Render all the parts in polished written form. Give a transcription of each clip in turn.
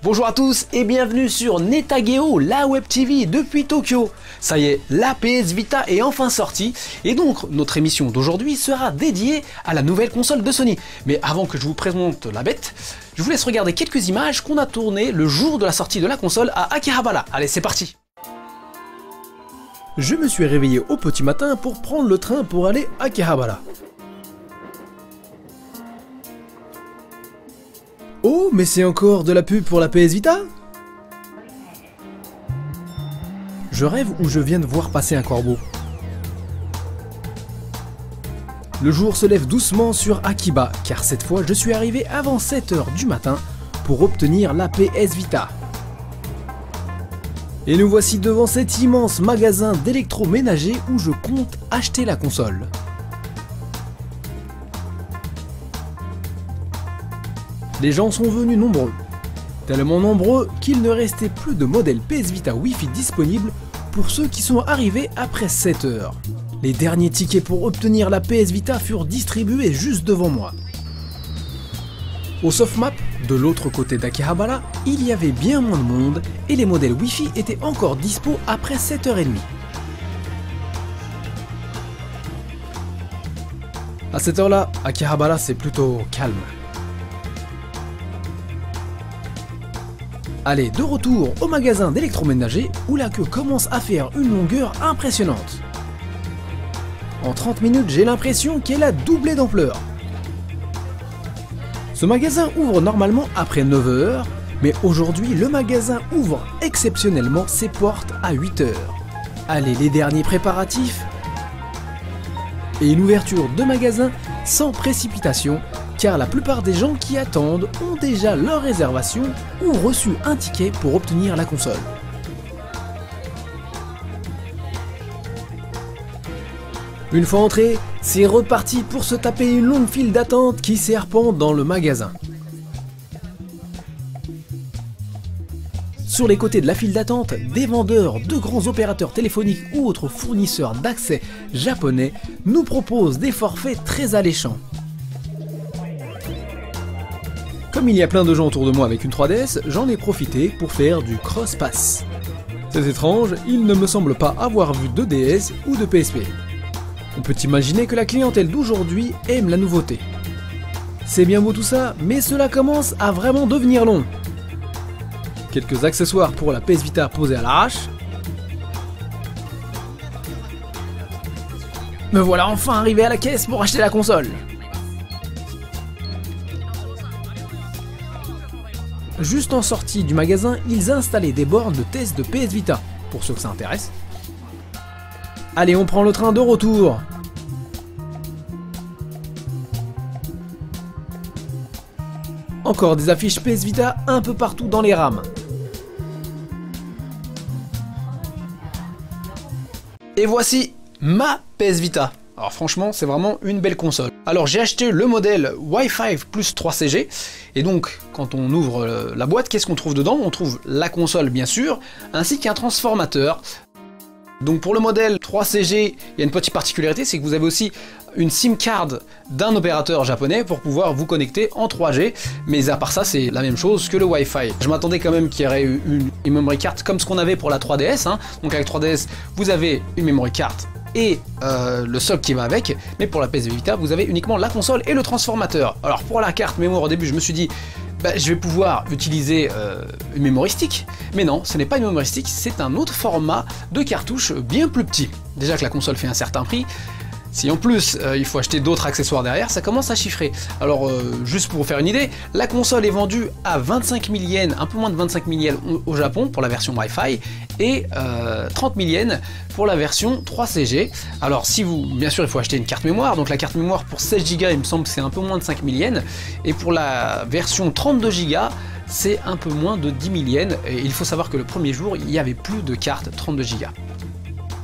Bonjour à tous et bienvenue sur Netageo, la web TV depuis Tokyo. Ça y est, la PS Vita est enfin sortie et donc notre émission d'aujourd'hui sera dédiée à la nouvelle console de Sony. Mais avant que je vous présente la bête, je vous laisse regarder quelques images qu'on a tournées le jour de la sortie de la console à Akihabara. Allez, c'est parti! Je me suis réveillé au petit matin pour prendre le train pour aller à Akihabara. Oh, mais c'est encore de la pub pour la PS Vita? Je rêve ou je viens de voir passer un corbeau? Le jour se lève doucement sur Akiba, car cette fois je suis arrivé avant 7 h du matin pour obtenir la PS Vita. Et nous voici devant cet immense magasin d'électroménager où je compte acheter la console. Les gens sont venus nombreux, tellement nombreux qu'il ne restait plus de modèles PS Vita Wi-Fi disponibles pour ceux qui sont arrivés après 7 h. Les derniers tickets pour obtenir la PS Vita furent distribués juste devant moi. Au Softmap, de l'autre côté d'Akihabara, il y avait bien moins de monde et les modèles Wi-Fi étaient encore dispo après 7 h 30. À cette heure-là, Akihabara c'est plutôt calme. Allez, de retour au magasin d'électroménager où la queue commence à faire une longueur impressionnante. En 30 minutes, j'ai l'impression qu'elle a doublé d'ampleur. Ce magasin ouvre normalement après 9 h, mais aujourd'hui le magasin ouvre exceptionnellement ses portes à 8 h. Allez, les derniers préparatifs et une ouverture de magasin sans précipitation, car la plupart des gens qui attendent ont déjà leur réservation ou reçu un ticket pour obtenir la console. Une fois entré, c'est reparti pour se taper une longue file d'attente qui serpente dans le magasin. Sur les côtés de la file d'attente, des vendeurs de grands opérateurs téléphoniques ou autres fournisseurs d'accès japonais nous proposent des forfaits très alléchants. Comme il y a plein de gens autour de moi avec une 3DS, j'en ai profité pour faire du cross-pass. C'est étrange, il ne me semble pas avoir vu de DS ou de PSP. On peut imaginer que la clientèle d'aujourd'hui aime la nouveauté. C'est bien beau tout ça, mais cela commence à vraiment devenir long. Quelques accessoires pour la PS Vita posés à l'arrache. Me voilà enfin arrivé à la caisse pour acheter la console. Juste en sortie du magasin, ils installaient des bornes de test de PS Vita, pour ceux que ça intéresse. Allez, on prend le train de retour. Encore des affiches PS Vita un peu partout dans les rames. Et voici ma PS Vita. Alors franchement, c'est vraiment une belle console. Alors j'ai acheté le modèle Wi-Fi plus 3CG, et donc quand on ouvre la boîte, qu'est-ce qu'on trouve dedans? On trouve la console bien sûr, ainsi qu'un transformateur. Donc pour le modèle 3CG, il y a une petite particularité, c'est que vous avez aussi une SIM card d'un opérateur japonais pour pouvoir vous connecter en 3G, mais à part ça c'est la même chose que le Wi-Fi. Je m'attendais quand même qu'il y aurait une memory card comme ce qu'on avait pour la 3DS, hein. Donc avec 3DS vous avez une memory card et le socle qui va avec, mais pour la PS Vita vous avez uniquement la console et le transformateur. Alors pour la carte mémoire, au début je me suis dit je vais pouvoir utiliser une memory stick, mais non, ce n'est pas une memory stick, c'est un autre format de cartouche bien plus petit. Déjà que la console fait un certain prix, si en plus il faut acheter d'autres accessoires derrière, ça commence à chiffrer. Alors juste pour vous faire une idée, la console est vendue à 25 000 yens, un peu moins de 25 000 yens au Japon pour la version Wi-Fi, et 30 000 yens pour la version 3CG. Alors si vous, bien sûr il faut acheter une carte mémoire, donc la carte mémoire pour 16 Go il me semble que c'est un peu moins de 5 000 yens, et pour la version 32 Go c'est un peu moins de 10 000 yens, et il faut savoir que le premier jour il n'y avait plus de carte 32 Go.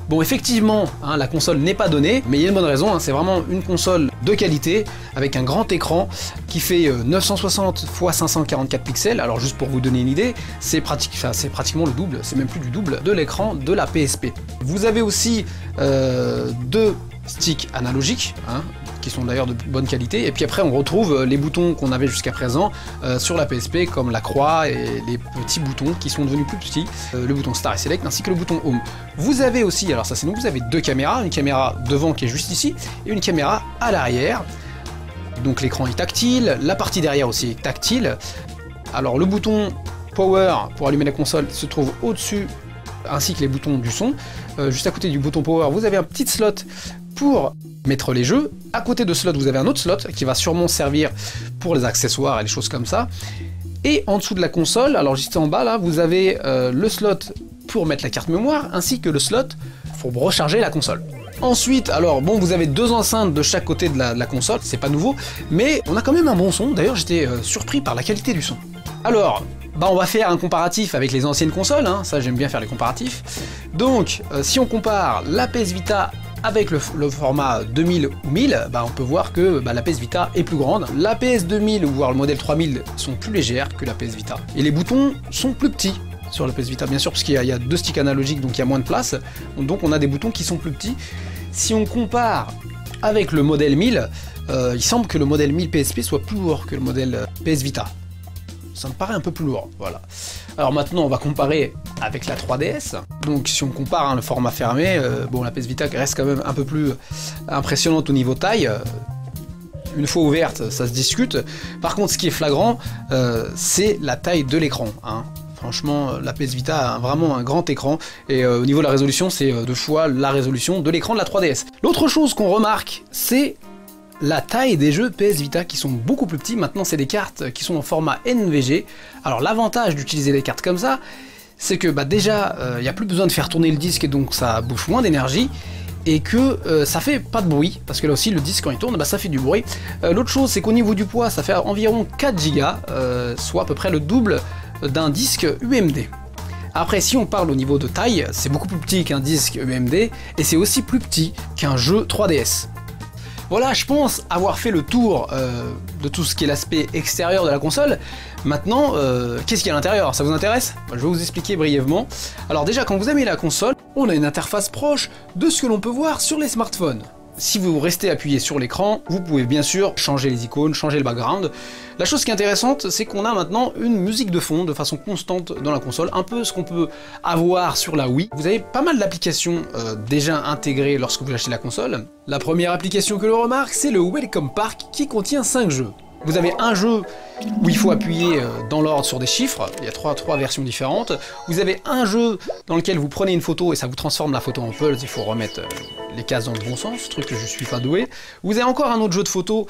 Bon, effectivement, hein, la console n'est pas donnée, mais il y a une bonne raison, hein, c'est vraiment une console de qualité, avec un grand écran qui fait 960 x 544 pixels. Alors juste pour vous donner une idée, c'est pratiquement le double, c'est même plus du double de l'écran de la PSP. Vous avez aussi deux sticks analogiques, hein, qui sont d'ailleurs de bonne qualité, et puis après on retrouve les boutons qu'on avait jusqu'à présent sur la PSP, comme la croix et les petits boutons qui sont devenus plus petits, le bouton Start et Select ainsi que le bouton Home. Vous avez aussi, alors ça c'est nous, vous avez deux caméras, une caméra devant qui est juste ici, et une caméra à l'arrière. Donc l'écran est tactile, la partie derrière aussi est tactile. Alors le bouton Power pour allumer la console se trouve au-dessus, ainsi que les boutons du son. Juste à côté du bouton Power, vous avez un petit slot pour mettre les jeux. À côté de ce slot, vous avez un autre slot qui va sûrement servir pour les accessoires et les choses comme ça. Et en dessous de la console, alors juste en bas là, vous avez le slot pour mettre la carte mémoire, ainsi que le slot pour recharger la console. Ensuite, alors bon, vous avez deux enceintes de chaque côté de la console, c'est pas nouveau, mais on a quand même un bon son. D'ailleurs, j'étais surpris par la qualité du son. Alors, on va faire un comparatif avec les anciennes consoles, hein, ça j'aime bien faire les comparatifs. Donc, si on compare la PS Vita avec le format 2000 ou 1000, on peut voir que la PS Vita est plus grande. La PS 2000 ou voire le modèle 3000 sont plus légères que la PS Vita. Et les boutons sont plus petits sur la PS Vita, bien sûr, parce qu'il y a deux sticks analogiques, donc il y a moins de place. Donc on a des boutons qui sont plus petits. Si on compare avec le modèle 1000, il semble que le modèle 1000 PSP soit plus lourd que le modèle PS Vita. Ça me paraît un peu plus lourd, voilà. Alors maintenant, on va comparer avec la 3DS. Donc si on compare le format fermé, bon, la PS Vita reste quand même un peu plus impressionnante au niveau taille. Une fois ouverte, ça se discute. Par contre, ce qui est flagrant, c'est la taille de l'écran, hein. Franchement, la PS Vita a vraiment un grand écran, et au niveau de la résolution, c'est 2 fois la résolution de l'écran de la 3DS. L'autre chose qu'on remarque, c'est la taille des jeux PS Vita qui sont beaucoup plus petits. Maintenant, c'est des cartes qui sont en format NVG. Alors l'avantage d'utiliser des cartes comme ça, c'est que déjà, il n'y a plus besoin de faire tourner le disque, et donc ça bouffe moins d'énergie, et que ça fait pas de bruit, parce que là aussi le disque quand il tourne, ça fait du bruit. L'autre chose, c'est qu'au niveau du poids, ça fait environ 4 Go, soit à peu près le double d'un disque UMD. Après, si on parle au niveau de taille, c'est beaucoup plus petit qu'un disque UMD, et c'est aussi plus petit qu'un jeu 3DS. Voilà, je pense avoir fait le tour de tout ce qui est l'aspect extérieur de la console. Maintenant, qu'est-ce qu'il y a à l'intérieur? Ça vous intéresse? Je vais vous expliquer brièvement. Alors déjà, quand vous avez la console, on a une interface proche de ce que l'on peut voir sur les smartphones. Si vous restez appuyé sur l'écran, vous pouvez bien sûr changer les icônes, changer le background. La chose qui est intéressante, c'est qu'on a maintenant une musique de fond de façon constante dans la console, un peu ce qu'on peut avoir sur la Wii. Vous avez pas mal d'applications déjà intégrées lorsque vous achetez la console. La première application que l'on remarque, c'est le Welcome Park qui contient 5 jeux. Vous avez un jeu où il faut appuyer dans l'ordre sur des chiffres, il y a trois versions différentes. Vous avez un jeu dans lequel vous prenez une photo et ça vous transforme la photo en puzzle, il faut remettre les cases dans le bon sens, truc que je suis pas doué. Vous avez encore un autre jeu de photos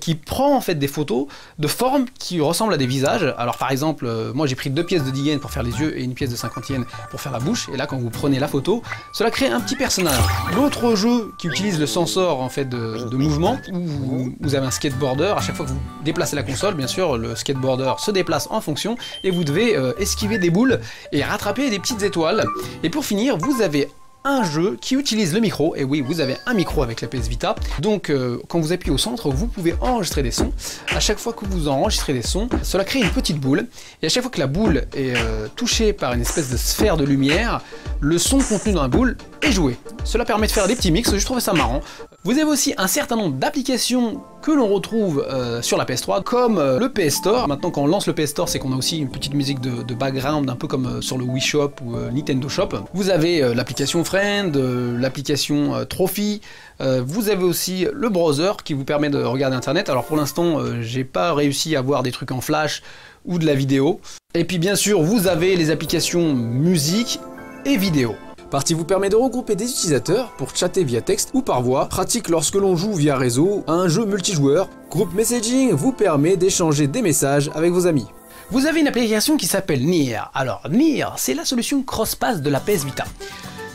qui prend en fait des photos de formes qui ressemblent à des visages. Alors par exemple, moi j'ai pris 2 pièces de 10 yens pour faire les yeux et une pièce de 50 yens pour faire la bouche, et là quand vous prenez la photo, cela crée un petit personnage. L'autre jeu qui utilise le sensor en fait de mouvement, où vous avez un skateboarder, à chaque fois que vous déplacez la console, bien sûr, le skateboarder se déplace en fonction, et vous devez esquiver des boules et rattraper des petites étoiles. Et pour finir, vous avez un jeu qui utilise le micro, et oui, vous avez un micro avec la PS Vita, donc quand vous appuyez au centre, vous pouvez enregistrer des sons. À chaque fois que vous enregistrez des sons, cela crée une petite boule, et à chaque fois que la boule est touchée par une espèce de sphère de lumière, le son contenu dans la boule est joué. Cela permet de faire des petits mix, je trouvais ça marrant. Vous avez aussi un certain nombre d'applications que l'on retrouve sur la PS3, comme le PS Store. Maintenant, quand on lance le PS Store, c'est qu'on a aussi une petite musique de background, un peu comme sur le Wii Shop ou Nintendo Shop. Vous avez l'application Friend, l'application Trophy. Vous avez aussi le browser qui vous permet de regarder Internet. Alors pour l'instant, j'ai pas réussi à voir des trucs en flash ou de la vidéo. Et puis bien sûr, vous avez les applications musique et vidéo. Party vous permet de regrouper des utilisateurs pour chatter via texte ou par voix, pratique lorsque l'on joue via réseau à un jeu multijoueur. Group Messaging vous permet d'échanger des messages avec vos amis. Vous avez une application qui s'appelle Nier. Alors Nier, c'est la solution cross-pass de la PS Vita.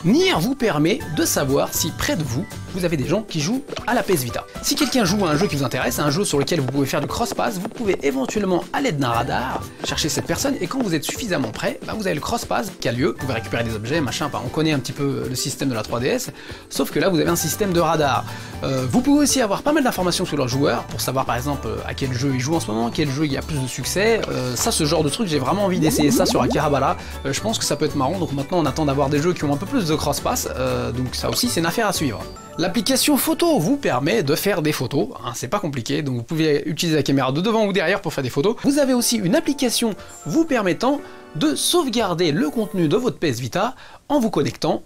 Nier vous permet de savoir si près de vous, vous avez des gens qui jouent à la PS Vita. Si quelqu'un joue à un jeu qui vous intéresse, à un jeu sur lequel vous pouvez faire du cross-pass, vous pouvez éventuellement, à l'aide d'un radar, chercher cette personne, et quand vous êtes suffisamment prêt, vous avez le cross-pass qui a lieu, vous pouvez récupérer des objets, machin, on connaît un petit peu le système de la 3DS, sauf que là vous avez un système de radar. Vous pouvez aussi avoir pas mal d'informations sur leurs joueurs, pour savoir par exemple à quel jeu ils jouent en ce moment, quel jeu il y a plus de succès, ça ce genre de truc, j'ai vraiment envie d'essayer ça sur Akihabara, je pense que ça peut être marrant, donc maintenant on attend d'avoir des jeux qui ont un peu plus de cross-pass, donc ça aussi c'est une affaire à suivre. L'application photo vous permet de faire des photos, c'est pas compliqué, donc vous pouvez utiliser la caméra de devant ou derrière pour faire des photos. Vous avez aussi une application vous permettant de sauvegarder le contenu de votre PS Vita en vous connectant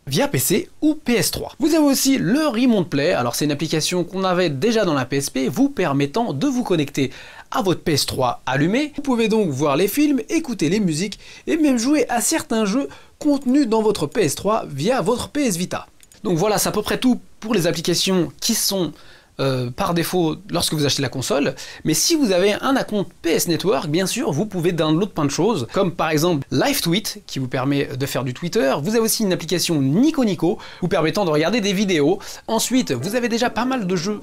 via PC ou PS3. Vous avez aussi le Remote Play, alors c'est une application qu'on avait déjà dans la PSP, vous permettant de vous connecter à votre PS3 allumé. Vous pouvez donc voir les films, écouter les musiques et même jouer à certains jeux contenus dans votre PS3 via votre PS Vita. Donc voilà, c'est à peu près tout pour les applications qui sont par défaut lorsque vous achetez la console, mais si vous avez un compte PS Network, bien sûr, vous pouvez download plein de choses, comme par exemple Live Tweet, qui vous permet de faire du Twitter. Vous avez aussi une application Nico Nico, vous permettant de regarder des vidéos. Ensuite, vous avez déjà pas mal de jeux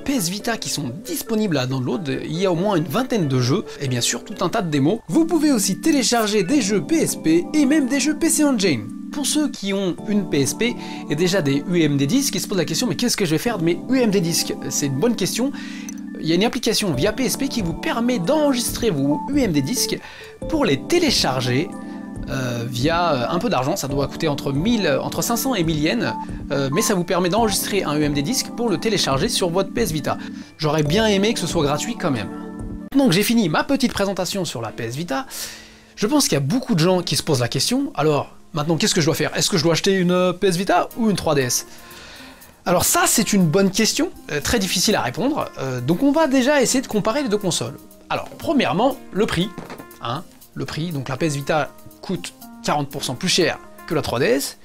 PS Vita qui sont disponibles à download, il y a au moins une vingtaine de jeux, et bien sûr, tout un tas de démos. Vous pouvez aussi télécharger des jeux PSP et même des jeux PC Engine. Pour ceux qui ont une PSP et déjà des UMD disques, ils se posent la question, mais qu'est-ce que je vais faire de mes UMD disques? C'est une bonne question. Il y a une application via PSP qui vous permet d'enregistrer vos UMD disques pour les télécharger via un peu d'argent. Ça doit coûter entre 500 et 1000 yens, mais ça vous permet d'enregistrer un UMD disque pour le télécharger sur votre PS Vita. J'aurais bien aimé que ce soit gratuit quand même. Donc j'ai fini ma petite présentation sur la PS Vita. Je pense qu'il y a beaucoup de gens qui se posent la question, alors maintenant qu'est-ce que je dois faire? Est-ce que je dois acheter une PS Vita ou une 3DS? Alors ça c'est une bonne question, très difficile à répondre, donc on va déjà essayer de comparer les deux consoles. Alors premièrement, le prix, donc la PS Vita coûte 40% plus cher que la 3DS,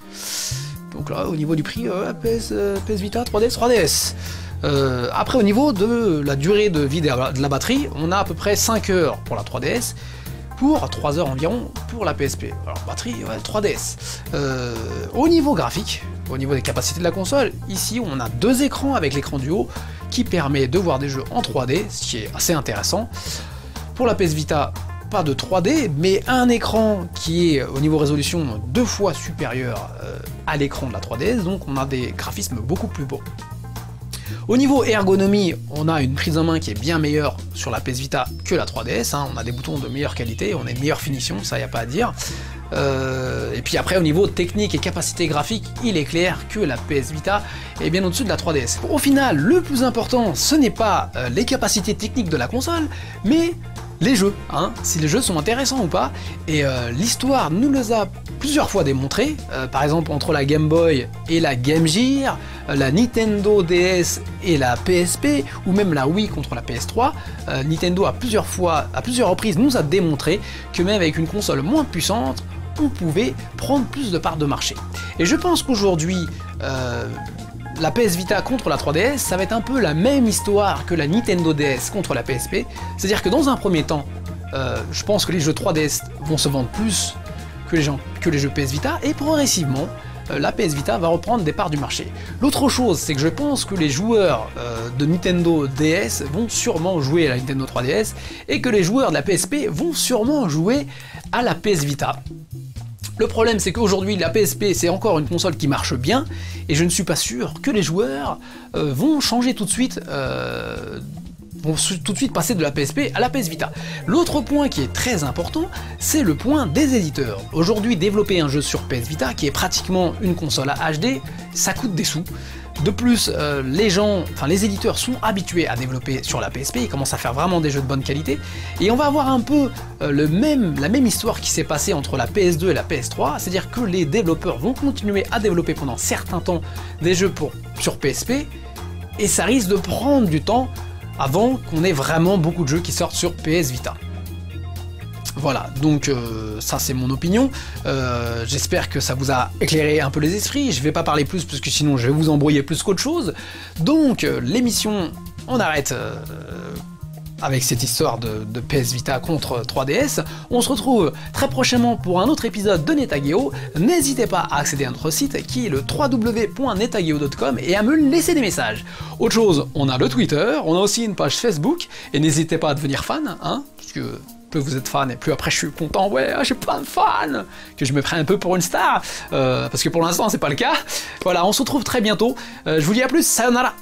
donc là au niveau du prix, PS Vita, 3DS. Après au niveau de la durée de vie de la batterie, on a à peu près 5 heures pour la 3DS, pour 3 heures environ pour la PSP. Alors batterie, 3DS. Au niveau graphique, au niveau des capacités de la console, ici on a deux écrans avec l'écran du haut qui permet de voir des jeux en 3D, ce qui est assez intéressant. Pour la PS Vita, pas de 3D, mais un écran qui est au niveau résolution 2 fois supérieur à l'écran de la 3DS, donc on a des graphismes beaucoup plus beaux. Au niveau ergonomie, on a une prise en main qui est bien meilleure sur la PS Vita que la 3DS, on a des boutons de meilleure qualité, on a une meilleure finition, ça y a pas à dire. Et puis après au niveau technique et capacité graphique, il est clair que la PS Vita est bien au-dessus de la 3DS. Au final, le plus important, ce n'est pas les capacités techniques de la console, mais les jeux, si les jeux sont intéressants ou pas, et l'histoire nous les a plusieurs fois démontré, par exemple entre la Game Boy et la Game Gear, la Nintendo DS et la PSP, ou même la Wii contre la PS3, Nintendo à plusieurs reprises nous a démontré que même avec une console moins puissante, on pouvait prendre plus de parts de marché. Et je pense qu'aujourd'hui, la PS Vita contre la 3DS, ça va être un peu la même histoire que la Nintendo DS contre la PSP, c'est-à-dire que dans un premier temps, je pense que les jeux 3DS vont se vendre plus que les jeux PS Vita, et progressivement, la PS Vita va reprendre des parts du marché. L'autre chose, c'est que je pense que les joueurs de Nintendo DS vont sûrement jouer à la Nintendo 3DS, et que les joueurs de la PSP vont sûrement jouer à la PS Vita. Le problème, c'est qu'aujourd'hui, la PSP, c'est encore une console qui marche bien, et je ne suis pas sûr que les joueurs vont changer tout de suite, passer de la PSP à la PS Vita. L'autre point qui est très important, c'est le point des éditeurs. Aujourd'hui, développer un jeu sur PS Vita, qui est pratiquement une console à HD, ça coûte des sous. De plus, les éditeurs sont habitués à développer sur la PSP, ils commencent à faire vraiment des jeux de bonne qualité, et on va avoir un peu la même histoire qui s'est passée entre la PS2 et la PS3, c'est-à-dire que les développeurs vont continuer à développer pendant certains temps des jeux sur PSP, et ça risque de prendre du temps avant qu'on ait vraiment beaucoup de jeux qui sortent sur PS Vita. Voilà, donc ça c'est mon opinion, j'espère que ça vous a éclairé un peu les esprits, je vais pas parler plus parce que sinon je vais vous embrouiller plus qu'autre chose, donc l'émission on arrête avec cette histoire de PS Vita contre 3DS. On se retrouve très prochainement pour un autre épisode de Netageo. N'hésitez pas à accéder à notre site qui est le www.netageo.com et à me laisser des messages. Autre chose, on a le Twitter, on a aussi une page Facebook, et n'hésitez pas à devenir fan, hein, puisque plus vous êtes fan et plus après je suis content, ouais, j'ai plein de fans, que je me prends un peu pour une star, parce que pour l'instant c'est pas le cas. Voilà, on se retrouve très bientôt, je vous dis à plus, sayonara.